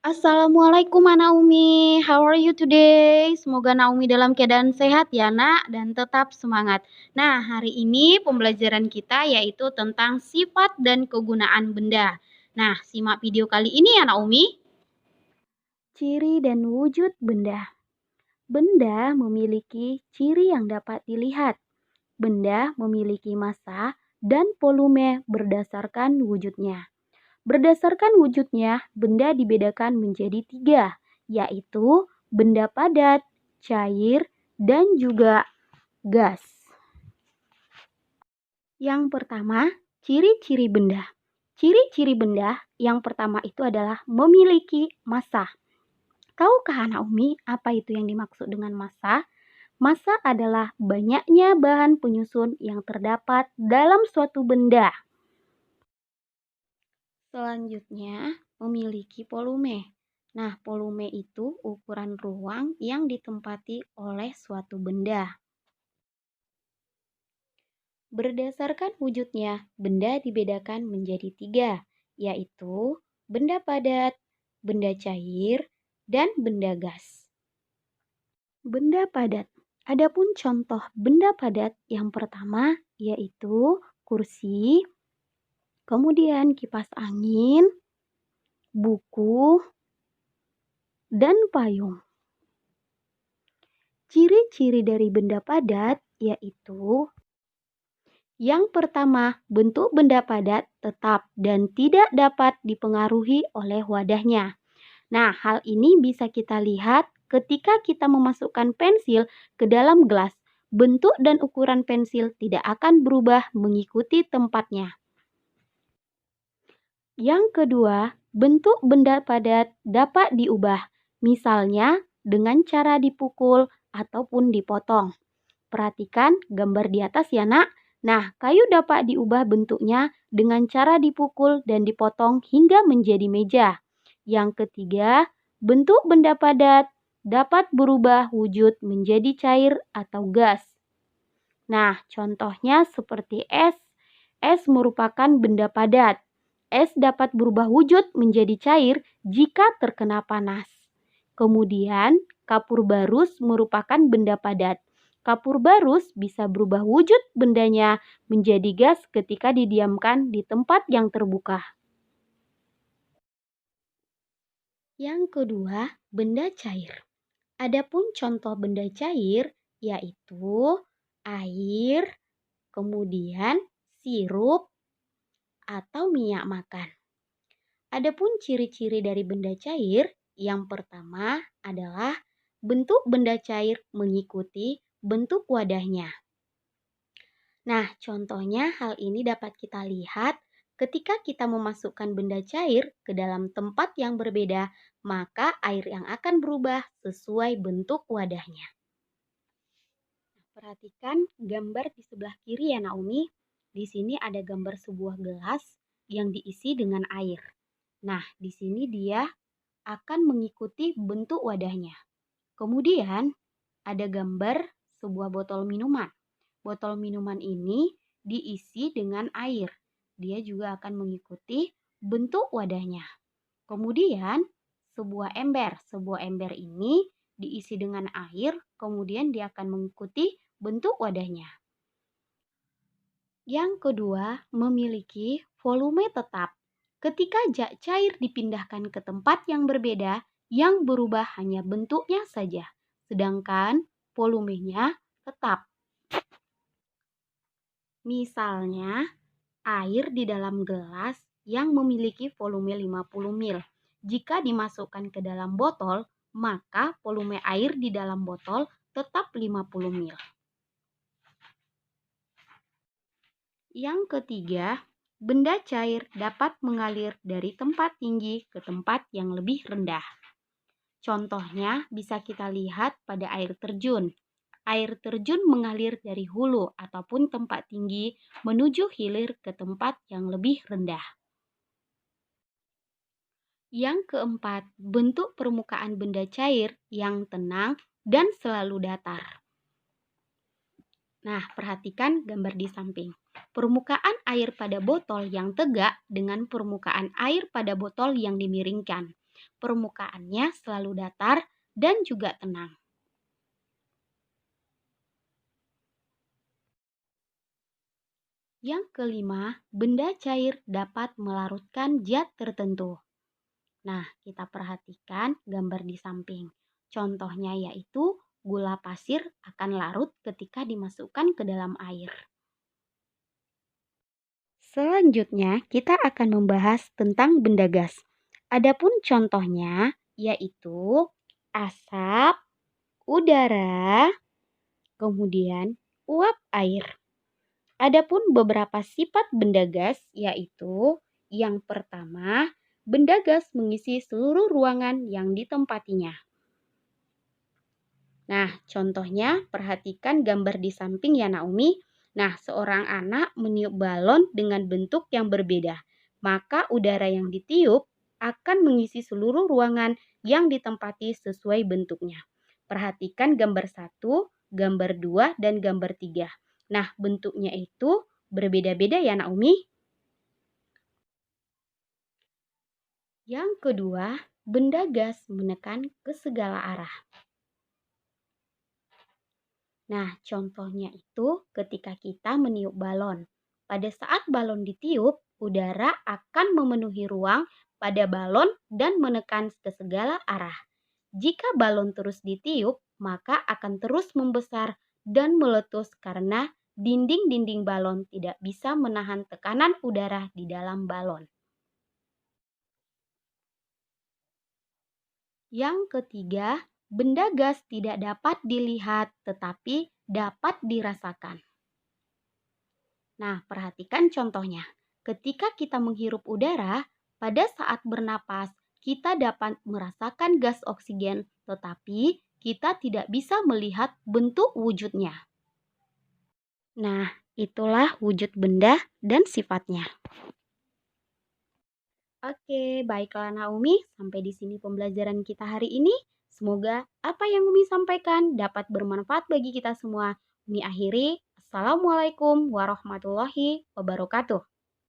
Assalamualaikum Naomi, how are you today? Semoga Naomi dalam keadaan sehat ya nak dan tetap semangat. Nah hari ini pembelajaran kita yaitu tentang sifat dan kegunaan benda. Nah simak video kali ini ya Naomi. Ciri dan wujud benda. Benda memiliki ciri yang dapat dilihat. Benda memiliki massa dan volume berdasarkan wujudnya. Berdasarkan wujudnya, benda dibedakan menjadi 3, yaitu benda padat, cair, dan juga gas. Yang pertama, ciri-ciri benda. Ciri-ciri benda yang pertama itu adalah memiliki massa. Tahukah Naomi apa itu yang dimaksud dengan massa? Massa adalah banyaknya bahan penyusun yang terdapat dalam suatu benda. Selanjutnya, memiliki volume. Nah, volume itu ukuran ruang yang ditempati oleh suatu benda. Berdasarkan wujudnya, benda dibedakan menjadi 3, yaitu benda padat, benda cair, dan benda gas. Benda padat. Adapun contoh benda padat yang pertama yaitu kursi, kemudian kipas angin, buku, dan payung. Ciri-ciri dari benda padat yaitu yang pertama, bentuk benda padat tetap dan tidak dapat dipengaruhi oleh wadahnya. Nah, hal ini bisa kita lihat ketika kita memasukkan pensil ke dalam gelas. Bentuk dan ukuran pensil tidak akan berubah mengikuti tempatnya. Yang kedua, bentuk benda padat dapat diubah, misalnya dengan cara dipukul ataupun dipotong. Perhatikan gambar di atas ya nak. Nah, kayu dapat diubah bentuknya dengan cara dipukul dan dipotong hingga menjadi meja. Yang ketiga, bentuk benda padat dapat berubah wujud menjadi cair atau gas. Nah, contohnya seperti es. Es merupakan benda padat. Es dapat berubah wujud menjadi cair jika terkena panas. Kemudian, kapur barus merupakan benda padat. Kapur barus bisa berubah wujud bendanya menjadi gas ketika didiamkan di tempat yang terbuka. Yang kedua, benda cair. Adapun contoh benda cair yaitu air, kemudian sirup, atau minyak makan. Adapun ciri-ciri dari benda cair, yang pertama adalah bentuk benda cair mengikuti bentuk wadahnya. Nah, contohnya hal ini dapat kita lihat ketika kita memasukkan benda cair ke dalam tempat yang berbeda, maka air yang akan berubah sesuai bentuk wadahnya. Perhatikan gambar di sebelah kiri ya Naomi. Di sini ada gambar sebuah gelas yang diisi dengan air. Nah, di sini dia akan mengikuti bentuk wadahnya. Kemudian ada gambar sebuah botol minuman. Botol minuman ini diisi dengan air. Dia juga akan mengikuti bentuk wadahnya. Kemudian sebuah ember. Sebuah ember ini diisi dengan air, kemudian dia akan mengikuti bentuk wadahnya. Yang kedua, memiliki volume tetap. Ketika zat cair dipindahkan ke tempat yang berbeda, yang berubah hanya bentuknya saja, sedangkan volumenya tetap. Misalnya, air di dalam gelas yang memiliki volume 50 ml. Jika dimasukkan ke dalam botol, maka volume air di dalam botol tetap 50 ml. Yang ketiga, benda cair dapat mengalir dari tempat tinggi ke tempat yang lebih rendah. Contohnya bisa kita lihat pada air terjun. Air terjun mengalir dari hulu ataupun tempat tinggi menuju hilir ke tempat yang lebih rendah. Yang keempat, bentuk permukaan benda cair yang tenang dan selalu datar. Nah, perhatikan gambar di samping. Permukaan air pada botol yang tegak dengan permukaan air pada botol yang dimiringkan. Permukaannya selalu datar dan juga tenang. Yang kelima, benda cair dapat melarutkan zat tertentu. Nah, kita perhatikan gambar di samping. Contohnya yaitu gula pasir akan larut ketika dimasukkan ke dalam air. Selanjutnya, kita akan membahas tentang benda gas. Adapun contohnya yaitu asap, udara, kemudian uap air. Adapun beberapa sifat benda gas yaitu yang pertama, benda gas mengisi seluruh ruangan yang ditempatinya. Nah, contohnya perhatikan gambar di samping ya Naomi. Nah, seorang anak meniup balon dengan bentuk yang berbeda. Maka udara yang ditiup akan mengisi seluruh ruangan yang ditempati sesuai bentuknya. Perhatikan gambar 1, gambar 2, dan gambar 3. Nah, bentuknya itu berbeda-beda ya Naomi. Yang kedua, benda gas menekan ke segala arah. Nah, contohnya itu ketika kita meniup balon. Pada saat balon ditiup, udara akan memenuhi ruang pada balon dan menekan ke segala arah. Jika balon terus ditiup, maka akan terus membesar dan meletus karena dinding-dinding balon tidak bisa menahan tekanan udara di dalam balon. Yang ketiga, benda gas tidak dapat dilihat tetapi dapat dirasakan. Nah, perhatikan contohnya. Ketika kita menghirup udara, pada saat bernapas, kita dapat merasakan gas oksigen, tetapi kita tidak bisa melihat bentuk wujudnya. Nah, itulah wujud benda dan sifatnya. Oke, baiklah Naomi, sampai di sini pembelajaran kita hari ini. Semoga apa yang Umi sampaikan dapat bermanfaat bagi kita semua. Umi akhiri, Assalamualaikum warahmatullahi wabarakatuh.